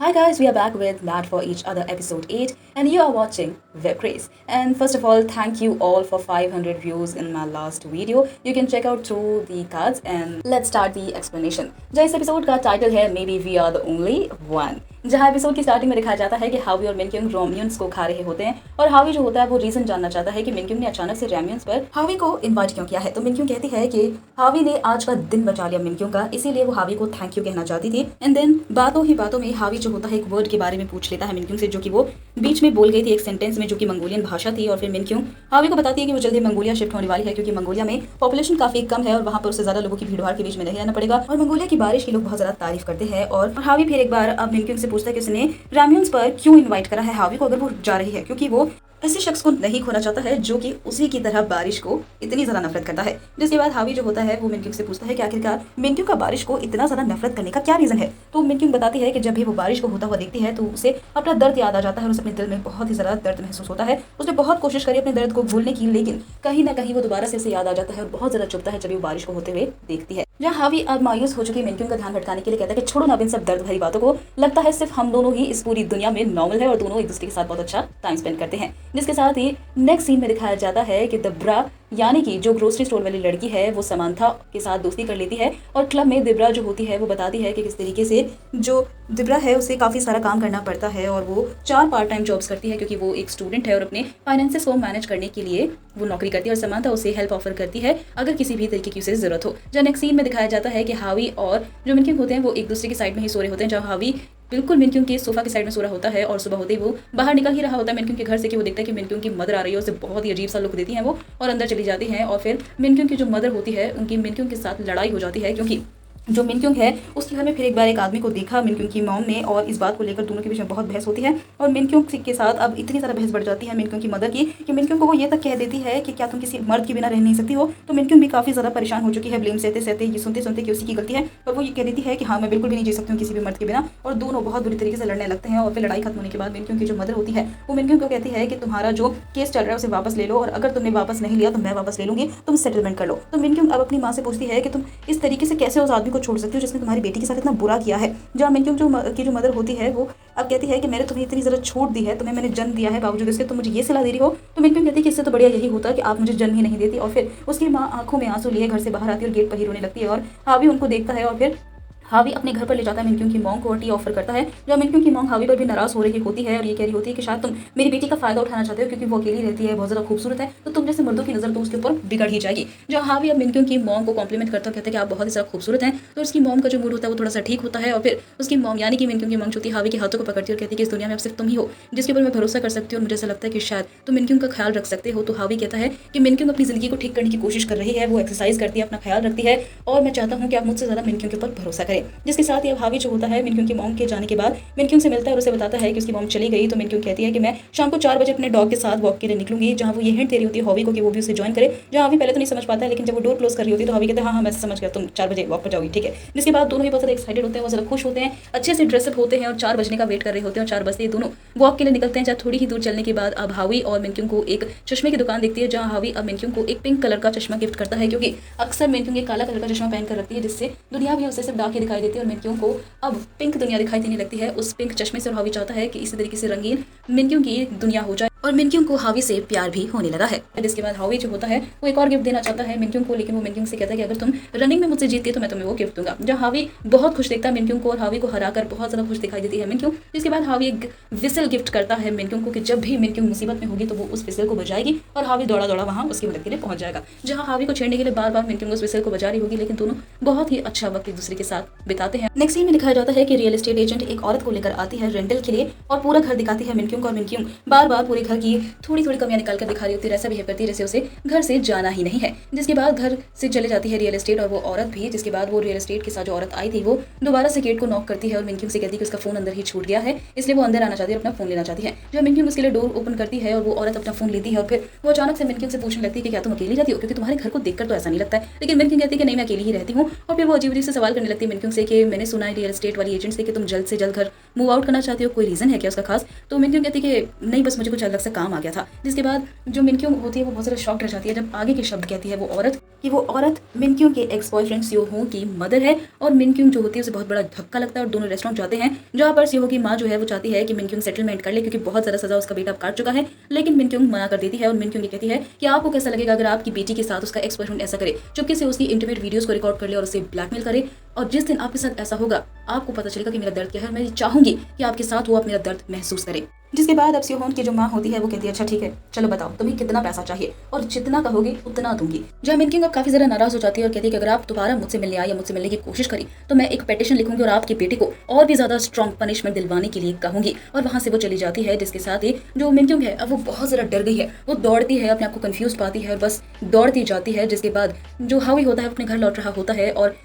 Hi guys, we are back with Mad for Each Other episode 8 and you are watching Web Craze. And first of all, thank you all for 500 views in my last video. You can check out through the cards and let's start the explanation. जो इस episode का title है Maybe We Are the Only One, जहाँ episode की starting में दिखाया जाता है कि हावी और मिनक्यूंग रोमियंस को खा रहे होते हैं और हावी जो होता है वो रीजन जानना चाहता है कि मिनक्यूंग ने अचानक से रोमियंस पर हावी को इनवाइट क्यों किया है। तो मिनक्यूंग कहती है कि हावी ने आज का दिन बचा लिया मिनक्यूंग का, इसीलिए वो हावी को थैंक यू कहना चाहती थी। एंड देन बातों ही बातों में हावी जो होता है एक वर्ड के बारे में पूछ लेता है मिनक्यूंग से, जो कि वो बीच में बोल गई थी एक सेंटेंस में, जो कि मंगोलियन भाषा थी। और फिर मिनक्यूंग हावी को बताती है कि वो जल्दी मंगोलिया शिफ्ट होने वाली है, क्योंकि मंगोलिया में पॉपुलेशन काफी कम है और वहाँ पर उससे ज्यादा लोगों की भीड़भाड़ के बीच में नहीं रहना पड़ेगा और मंगोलिया की बारिश की लोग बहुत ज्यादा तारीफ करते हैं। और हावी फिर एक बार अब मिनक्यूंग से पूछता है कि उसने रोमियंस पर क्यों इनवाइट करा है हावी को अगर वो जा रही है, क्योंकि वो ऐसे शख्स को नहीं खोना चाहता है जो कि उसी की तरह बारिश को इतनी ज्यादा नफरत करता है। जिसके बाद हावी जो होता है वो मिनक्यूंग से पूछता है कि आखिरकार मिनक्यूंग का बारिश को इतना ज्यादा नफरत करने का क्या रीजन है। तो मिनक्यूंग बताती है कि जब भी वो बारिश को होता हुआ देखती है तो उसे अपना दर्द याद आ जाता है और उसे अपने दिल में बहुत ही ज्यादा दर्द महसूस होता है। उसने बहुत कोशिश करी अपने दर्द को भूलने की, लेकिन कहीं ना कहीं वो दोबारा से उसे याद आ जाता है और बहुत ज्यादा चुभता है जब वो बारिश को होते हुए देखती है। जहाँ हावी अब मायूस हो चुकी मिनक्यूंग का ध्यान भटकाने के लिए कहता है कि छोड़ो ना इन सब दर्द भरी बातों को, लगता है सिर्फ हम दोनों ही इस पूरी दुनिया में नॉर्मल है और दोनों एक दूसरे के साथ बहुत अच्छा टाइम स्पेंड करते हैं। जिसके साथ ही नेक्स्ट सीन में दिखाया जाता है कि दिब्रा यानी कि जो ग्रोसरी स्टोर वाली लड़की है वो समांथा के साथ दोस्ती कर लेती है और क्लब में दिब्रा जो होती है वो बताती है कि किस तरीके से जो दिब्रा है उसे काफ़ी सारा काम करना पड़ता है और वो 4 पार्ट टाइम जॉब्स करती है, क्योंकि वो एक स्टूडेंट है और अपने फाइनेंसेस को मैनेज करने के लिए वो नौकरी करती है और समांथा उसे हेल्प ऑफर करती है अगर किसी भी तरीके की उसे जरूरत हो। जहाँ नेक्स्ट सीन में दिखाया जाता है कि हावी और जो मिनक्यूंग होते हैं वो एक दूसरे की साइड में ही सो रहे होते हैं, जहाँ हावी बिल्कुल मिनक्यूंग के सोफा की साइड में सो रहा होता है और सुबह होते ही वो बाहर निकल ही रहा होता है मिनक्यूंग के घर से कि वो देखता है कि मिनक्यूंग की मदर आ रही है। उसे बहुत ही अजीब सा लुक देती है वो और अंदर चली जाती हैं और फिर मिनक्यूंग की जो मदर होती है उनकी मिनक्यूंग के साथ लड़ाई हो जाती है, क्योंकि जो मिनक्यूंग है उसके घर में फिर एक बार एक आदमी को देखा मिनक्यूंग की मॉम ने और इस बात को लेकर दोनों के बीच में बहुत बहस होती है और मिनक्यूंग के साथ अब इतनी ज़्यादा बहस बढ़ जाती है मिनक्यूंग की मदर की कि मिनक्यूंग को वो ये तक कह देती है कि क्या तुम किसी मर्द के बिना रह नहीं सकती हो। तो मिनक्यूंग भी काफ़ी ज़्यादा परेशान हो चुकी है ब्लेम सहते सहते ये सुनते सुनते कि उसी की गलती है और वो ये कह देती है कि हाँ मैं बिल्कुल भी नहीं जी सकती हूँ किसी भी मर्द के बिना। और दोनों बहुत बुरी तरीके से लड़ने लगते हैं और फिर लड़ाई खत्म होने के बाद मिनक्यूंग की जो मदर होती है वो मिनक्यूंग को कहती है कि तुम्हारा जो केस चल रहा है उसे वापस ले लो और अगर तुमने वापस नहीं लिया तो मैं वापस ले लूंगी, तुम सेटलमेंट कर लो। तो मिनक्यूंग अब अपनी माँ से पूछती है कि तुम इस तरीके से कैसे उस आदमी को छोड़ सकती हो जिसने तुम्हारी बेटी के साथ इतना बुरा किया है। जहाँ मिनक्यूंग की जो मदर होती है वो अब कहती है कि मैंने तुम्हें इतनी ज़्यादा छूट दी है, तुम्हें मैंने जन्म दिया है, बावजूद इसके तुम मुझे ये सलाह दे रही हो। तो मिनक्यूंग कहती है कि इससे तो बढ़िया यही होता कि आप मुझे जन्म ही नहीं देती। और फिर उसकी माँ आंखों में आंसू लिए घर से बाहर आती है और गेट पर ही रोने लगती है और हावी उनको देखता है और फिर हावी अपने घर पर ले जाता है मिनक्यूंग की मॉन्ग को और टी ऑफर करता है। जब मिनक्यूंग की मॉन्ग हावी पर भी नाराज हो रही होती है और ये कह रही होती है कि शायद तुम मेरी बेटी का फायदा उठाना चाहते हो क्योंकि वो अकेली रहती है, बहुत ज़्यादा खूबसूरत है, तो तुम जैसे मर्दों की नज़र तो उसके ऊपर बिगड़ ही जाएगी। जो हावी अब मिनक्यूंग की मॉन्ग को कॉम्प्लीमेंट करता कहता है कि आप बहुत ही ज़्यादा खूबसूरत हैं, तो उसकी मॉम का जो मूड होता है वो थोड़ा सा ठीक होता है और फिर उसकी मॉम यानी कि मिनक्यूंग की मॉन्ग होती है हावी के हाथों को पकड़ती है और कहती है कि इस दुनिया में अब सिर्फ तुम ही हो जिसके ऊपर मैं भरोसा कर सकती हूँ और मुझे ऐसा लगता है कि शायद तुम मिनक्यूंग का ख्याल रख सकते हो। तो हावी कहता है कि मिनक्यूंग अपनी ज़िंदगी को ठीक करने की कोशिश कर रही है, वो एक्सरसाइज करती है, अपना ख्याल रखती है और मैं चाहता हूँ कि आप मुझसे ज़्यादा मिनक्यूंग के ऊपर भरोसा करें। जिसके साथ ही अब हावी जो होता है मिनक्यूंग की मॉम के जाने के बाद मिनक्यूंग से मिलता है और उसे बताता है कि उसकी मॉम चली गई। तो मिनक्यूंग कहती है कि मैं शाम को 4 बजे अपने डॉग के साथ वॉक के लिए निकलूंगी, जहाँ वो ये हिंट दे रही होती है हावी को कि वो भी उसे ज्वाइन करे। जहाँ हावी पहले तो नहीं समझ पाता है, लेकिन जब वो डोर क्लोज कर रही होती है तो हावी कहते हैं हाँ मैं समझ गया, तुम 4 बजे वॉक पर जाओगी, ठीक है। जिसके बाद दोनों ही बहुत ज़्यादा एक्साइटेड होते हैं, बहुत ज़्यादा खुश होते हैं, अच्छे से ड्रेसअप होते हैं और 4 बजने का वेट कर रहे होते हैं और 4 बजते ही दोनों वॉक के लिए निकलते हैं। जहाँ थोड़ी ही दूर चलने के बाद अब हावी और मिनक्यूंग को एक चश्मे की दुकान दिखती है, जहाँ हावी अब मिनक्यूंग को एक पिंक कलर का चश्मा गिफ्ट करता है, क्योंकि अक्सर मिनक्यूंग एक काला कलर का चश्मा पहन कर रखती है जिससे दुनिया भी उसे सिर्फ डार्क ही दिखाई देती है और मिनक्यूंग को अब पिंक दुनिया दिखाई देने लगती है उस पिंक चश्मे से। और हावी चाहता है कि इसी तरीके से रंगीन मिनक्यूंग की दुनिया हो जाए और मिनक्यूंग को हावी से प्यार भी होने लगा है। इसके बाद हावी जो होता है वो एक और गिफ्ट देना चाहता है मिनक्यूंग को, लेकिन वो मिनक्यूंग से कहता है कि अगर तुम रनिंग में मुझसे जीतती तो मैं तुम्हें वो गिफ्ट दूंगा। जहाँ हावी बहुत खुश देखता है मिनक्यूंग को और हावी को हराकर बहुत ज़्यादा खुश दिखाई देती है मिनक्यूंग। जिसके बाद हावी एक विसल गिफ्ट करता है मिनक्यूंग को कि जब भी मिनक्यूंग मुसीबत में होगी तो वो उस विसल को बजाएगी और हावी दौड़ा दौड़ा वहाँ उसकी मदद के लिए पहुंच जाएगा। जहाँ हावी को छेड़ने के लिए बार बार मिनक्यूंग उस विसल को बजा रही होगी, लेकिन दोनों बहुत ही अच्छा वक्त एक दूसरे के साथ बिताते हैं। नेक्स्ट सीन में दिखाया जाता है कि रियल एस्टेट एजेंट एक औरत को लेकर आती है रेंटल के लिए और पूरा घर दिखाती है मिनक्यूंग को और मिनक्यूंग बार बार पूरे घर की थोड़ी कमियां निकाल कर दिखा रही होती है, ऐसा बिहेव करती है जैसे उसे घर से जाना ही नहीं है। जिसके बाद घर से चले जाती है रियल एस्टेट और वो औरत भी। जिसके बाद वो रियल एस्टेट के साथ जो औरत आई थी वो दोबारा से गेट को नॉक करती है और मिनक्यूंग से कहती है कि उसका फोन अंदर ही छूट गया है, इसलिए वो अंदर आना चाहती है, अपना फोन लेना चाहती है। जब मिनक्यूंग उसके लिए डोर ओपन करती है और वो औरत अपना फोन लेती है और फिर वो अचानक से मिनक्यूंग से पूछने लगती है कि क्या तुम अकेली रहती हो, क्योंकि तुम्हारे घर को देखकर तो ऐसा नहीं लगता है। लेकिन मिनक्यूंग कहती है कि नहीं मैं अकेली ही रहती हूँ और फिर वो अजीब से सवाल करने लगती है मिनक्यूंग से कि मैंने सुना है रियल एस्टेट वाली एजेंट से कि तुम जल्द से जल्द घर मूव आउट करना चाहती हो, कोई रीज़न है क्या उसका खास? तो मिनक्यूंग कहती है कि नहीं, बस मुझे कुछ अलग से काम आ गया था। जिसके बाद जो मिनक्यूंग होती है वो बहुत ज़्यादा शॉक्ड रह जाती है जब आगे के शब्द कहती है वो औरत मिनक्यूंग के एक्स बॉयफ्रेंड सियोहो की मदर है। और मिनक्यूंग जो होती है उसे बहुत बड़ा धक्का लगता है और दोनों रेस्टोरेंट जाते हैं, जहाँ पर सियोहो की माँ जो है वो चाहती है कि मिनक्यूंग सेटलमेंट कर ले क्योंकि बहुत ज़्यादा सजा उसका बेटा काट चुका है। लेकिन मिनक्यूंग मना कर देती है और मिनक्यूंग ये कहती है कि आपको कैसा लगेगा अगर आपकी बेटी के साथ उसका एक्स बॉयफ्रेंड ऐसा करे, चुपके से उसकी इंटीमेट वीडियोस को रिकॉर्ड कर ले और उसे ब्लैकमेल करे। और जिस दिन आपके साथ ऐसा होगा आपको पता चलेगा कि मेरा दर्द क्या है। मैं चाहूंगी कि आपके साथ वो आप मेरा दर्द महसूस करें। जिसके बाद अब सियोहोन की जो माँ होती है वो कहती है अच्छा ठीक है, चलो बताओ तुम्हें कितना पैसा चाहिए और जितना कहोगे उतना दूंगी। जहाँ मिनक्यूंग अब काफी ज्यादा नाराज हो जाती है और कहती है कि अगर आप दोबारा मुझसे मिलने आए या मुझसे मिलने की कोशिश करी तो मैं एक पेटिशन लिखूंगी और आपके बेटे को और भी ज्यादा स्ट्रॉन्ग पनिशमेंट दिलवाने के लिए कहूंगी। और वहां से वो चली जाती है। जिसके साथ ही जो मिनक्यूंग है अब वो बहुत ज्यादा डर गई है, वो दौड़ती है, अपने आप को कंफ्यूज पाती है और बस दौड़ती जाती है। जिसके बाद जो हावी होता है अपने घर लौट रहा होता है और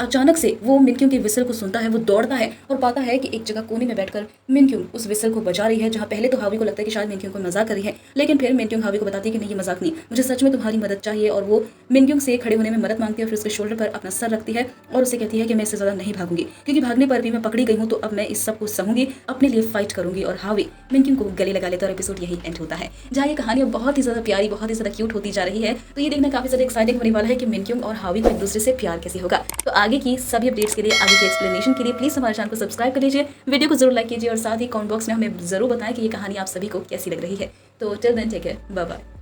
अचानक से वो मिनक्यूंग के विसल को सुनता है। वो दौड़ता है और पाता है कि एक जगह कोने में बैठकर मिनक्यूंग उस विसल को बजा रही है, जहाँ पहले तो हावी को लगता है कि शायद मिनक्यूंग को मजाक कर रही है, लेकिन फिर मिनक्यूंग हावी को बताती है कि नहीं ये मजाक नहीं, मुझे सच में तुम्हारी मदद चाहिए। और वो मिनक्यूंग से खड़े होने में मदद मांगती है, फिर उसके शोल्डर पर अपना सर रखती है और उसे कहती है कि मैं इससे ज्यादा नहीं भागूंगी क्योंकि भागने पर भी मैं पकड़ी गई हूँ, तो अब मैं इस सब को सहूंगी, अपने लिए फाइट करूंगी। और हावी मिनक्यूंग को गले लगा लेता है और एपिसोड यही एंड होता है, जहाँ ये कहानी बहुत ही ज्यादा प्यारी, बहुत ही ज्यादा क्यूट होती जा रही है। तो ये देखना काफी ज्यादा एक्साइटिंग होने वाला है कि मिनक्यूंग और हावी को एक दूसरे से प्यार कैसे होगा। तो आगे की सभी अपडेट्स के लिए, आगे के एक्सप्लेनेशन के लिए प्लीज हमारे चैनल को सब्सक्राइब कर लीजिए, वीडियो को जरूर लाइक कीजिए और साथ ही कमेंट बॉक्स में हमें जरूर बताएं कि ये कहानी आप सभी को कैसी लग रही है। तो till then take care, bye bye.